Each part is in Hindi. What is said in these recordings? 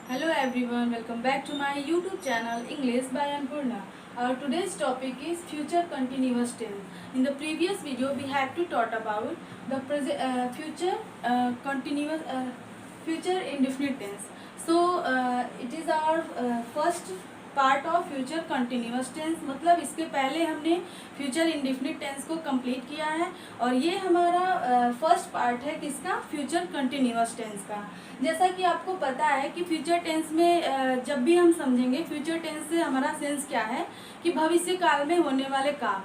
Hello everyone, welcome back to my YouTube channel English by Anpurna. Our today's topic is future continuous tense. In the previous video, we had to talk about the future indefinite tense. So it is our first part of future continuous tense, मतलब इसके पहले हमने फ्यूचर इंडेफिनिट टेंस को कंप्लीट किया है और ये हमारा फर्स्ट पार्ट है किसका, फ्यूचर कंटिन्यूअस टेंस का। जैसा कि आपको पता है कि फ्यूचर टेंस में जब भी हम समझेंगे फ्यूचर टेंस से हमारा सेंस क्या है कि भविष्य काल में होने वाले काम।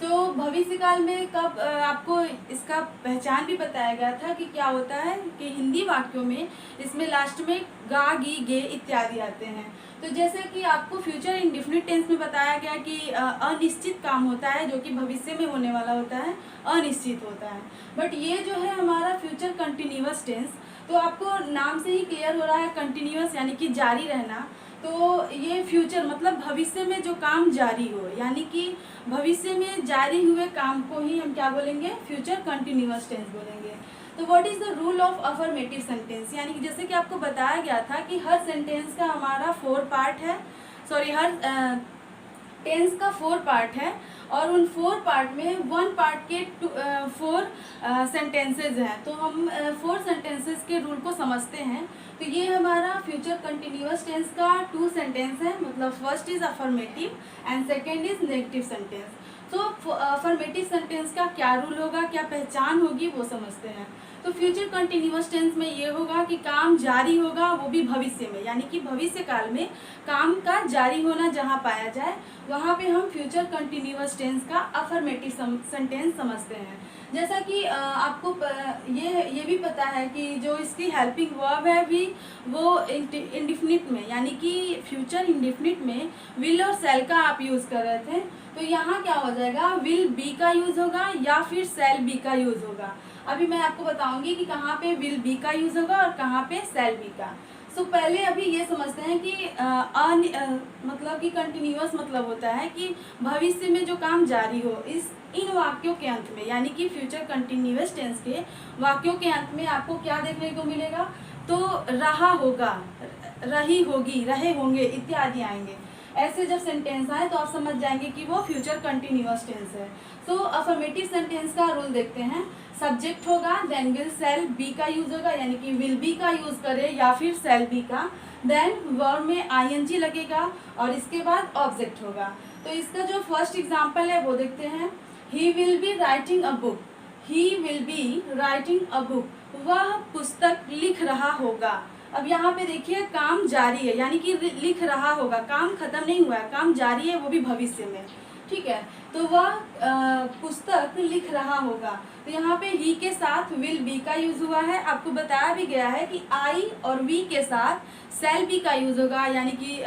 तो भविष्य काल में कब आपको इसका पहचान भी बताया गया था कि क्या होता है कि हिंदी वाक्यों में इसमें लास्ट में गा गी गे इत्यादि आते हैं। तो जैसे कि आपको फ्यूचर इंडेफिनिट टेंस में बताया गया कि अनिश्चित काम होता है जो कि भविष्य में होने वाला होता है, अनिश्चित होता है। बट ये जो है हमारा फ्यूचर कंटिन्यूअस टेंस, तो आपको नाम से ही क्लियर हो रहा है कंटिन्यूअस यानी कि जारी रहना। तो ये फ्यूचर मतलब भविष्य में जो काम जारी हो, यानी कि भविष्य में जारी हुए काम को ही हम क्या बोलेंगे, फ्यूचर कंटिन्यूअस टेंस बोलेंगे। तो what is the rule of affirmative sentence, यानी कि जैसे कि आपको बताया गया था कि हर सेंटेंस का हमारा हर टेंस का 4 पार्ट है और उन 4 पार्ट में 1 पार्ट के 4 सेंटेंसेज हैं। तो हम 4 सेंटेंसेस के रूल को समझते हैं। तो ये हमारा फ्यूचर कंटिन्यूअस टेंस का 2 सेंटेंस है, मतलब first is affirmative and second is negative sentence. तो अफर्मेटिव सेंटेंस का क्या रूल होगा, क्या पहचान होगी, वो समझते हैं। तो फ्यूचर कंटिन्यूअस टेंस में ये होगा कि काम जारी होगा, वो भी भविष्य में, यानी कि भविष्य काल में काम का जारी होना जहाँ पाया जाए वहाँ पे हम फ्यूचर कंटिन्यूअस टेंस का अफर्मेटिव सेंटेंस समझते हैं। जैसा कि आपको ये भी पता है कि जो इसकी हेल्पिंग वर्ब है भी वो इंडेफिनिट में, यानी कि फ्यूचर इंडेफिनिट में विल और सेल का आप यूज़ कर रहे थे। तो यहाँ क्या हो जाएगा, विल बी का यूज़ होगा या फिर सेल बी का यूज़ होगा। अभी मैं आपको बताऊंगी कि कहाँ पे विल बी का यूज़ होगा और कहाँ पे सेल बी का। सो पहले अभी ये समझते हैं कि मतलब कि कंटिन्यूअस मतलब होता है कि भविष्य में जो काम जारी हो। इन वाक्यों के अंत में, यानी कि फ्यूचर कंटिन्यूअस टेंस के वाक्यों के अंत में आपको क्या देखने को मिलेगा, तो रहा होगा, रही होगी, रहे होंगे इत्यादि आएंगे। ऐसे जब सेंटेंस आए तो आप समझ जाएंगे कि वो फ्यूचर कंटिन्यूअस टेंस है। सो अफर्मेटिव सेंटेंस का रूल देखते हैं। सब्जेक्ट होगा, देन विल सेल बी का यूज होगा, यानी कि विल बी का यूज करे या फिर सेल बी का। देन वर्ब में आईएनजी लगेगा और इसके बाद ऑब्जेक्ट होगा। तो इसका जो फर्स्ट एग्जांपल है वो देखते हैं। He will be writing a book, he will be writing a book, वह पुस्तक लिख रहा होगा। अब यहाँ पे देखिए काम जारी है, यानी कि लिख रहा होगा, काम खत्म नहीं हुआ है, काम जारी है, वो भी भविष्य में, ठीक है। तो वह पुस्तक लिख रहा होगा। तो यहाँ पे ही के साथ विल बी का यूज हुआ है। आपको बताया भी गया है कि आई और वी के साथ सेल बी का यूज होगा, यानी कि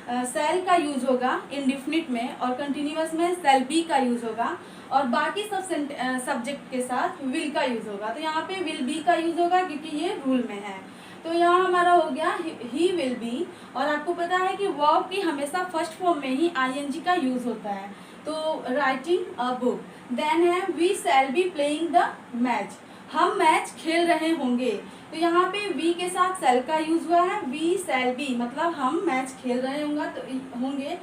सेल का यूज होगा इंडेफिनिट में, और कंटिन्यूअस में सेल बी का यूज होगा, और बाकी सब सब्जेक्ट के साथ विल का यूज होगा। तो यहाँ पे विल बी का यूज होगा क्योंकि ये रूल में है। तो यहाँ हमारा हो गया ही विल बी। और आपको पता है कि वर्ब की हमेशा फर्स्ट फॉर्म में ही आईएनजी का यूज होता है। तो राइटिंग अ बुक, देन है we shall be playing the match, हम मैच खेल रहे होंगे। तो यहाँ पे वी के साथ शैल का यूज हुआ है, वी शैल बी मतलब हम मैच खेल रहे होंगे।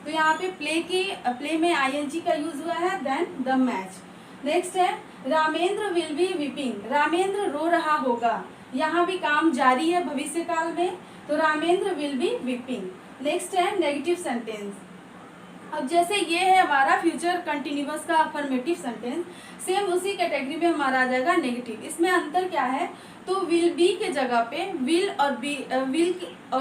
तो यहाँ पे प्ले में आईएनजी का यूज हुआ है, देन द मैच। नेक्स्ट है Ramendra will be weeping, Ramendra रो रहा होगा, यहाँ भी काम जारी है भविष्य काल में, तो Ramendra will be weeping. Next है नेगेटिव सेंटेंस। अब जैसे ये है हमारा फ्यूचर कंटिन्यूअस का अफर्मेटिव सेंटेंस, सेम उसी कैटेगरी में हमारा आ जाएगा नेगेटिव। इसमें अंतर क्या है, तो विल बी के जगह पे विल और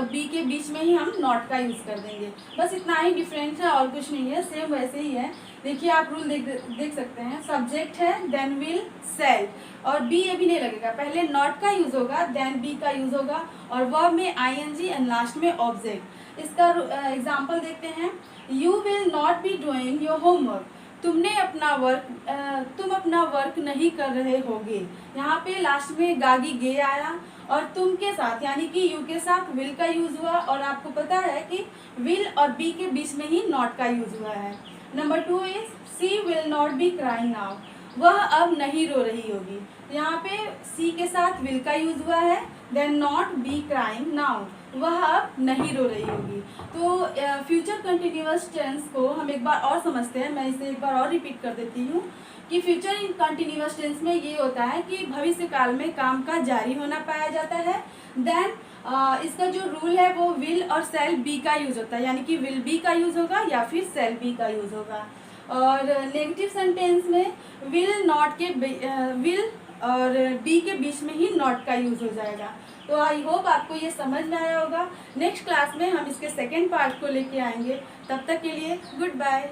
बी के बीच में ही हम नॉट का यूज कर देंगे। बस इतना ही डिफरेंस है और कुछ नहीं है, सेम वैसे ही है। देखिए आप रूल देख सकते हैं। सब्जेक्ट है, देन विल सेल, और बी अभी नहीं लगेगा, पहले नॉट का यूज होगा, देन बी का यूज होगा, और वर्ब में आईएनजी एंड लास्ट में ऑब्जेक्ट। इसका एग्जाम्पल देखते हैं। You will not be doing your homework, तुम अपना वर्क नहीं कर रहे होगे। यहाँ पे लास्ट में गागी गे आया और तुम के साथ यानी कि यू के साथ विल का यूज हुआ, और आपको पता है कि विल और बी के बीच में ही नॉट का यूज हुआ है। Number 2 is she will not be crying now, वह अब नहीं रो रही होगी। यहाँ पे सी के साथ विल का यूज हुआ है, then not be crying now, वह अब नहीं रो रही होगी। तो फ्यूचर कंटिन्यूअस टेंस को हम एक बार और समझते हैं, मैं इसे एक बार और रिपीट कर देती हूँ कि फ्यूचर इन कंटिन्यूअस टेंस में ये होता है कि भविष्य काल में काम का जारी होना पाया जाता है। देन इसका जो रूल है वो विल और शैल बी का यूज होता है, यानी कि विल बी का यूज होगा या फिर शैल बी का यूज होगा। और नेगेटिव सेंटेंस में विल नॉट के विल और बी के बीच में ही नॉट का यूज हो जाएगा। तो आई होप आपको ये समझ में आया होगा। नेक्स्ट क्लास में हम इसके सेकेंड पार्ट को लेके आएंगे। तब तक के लिए गुड बाय।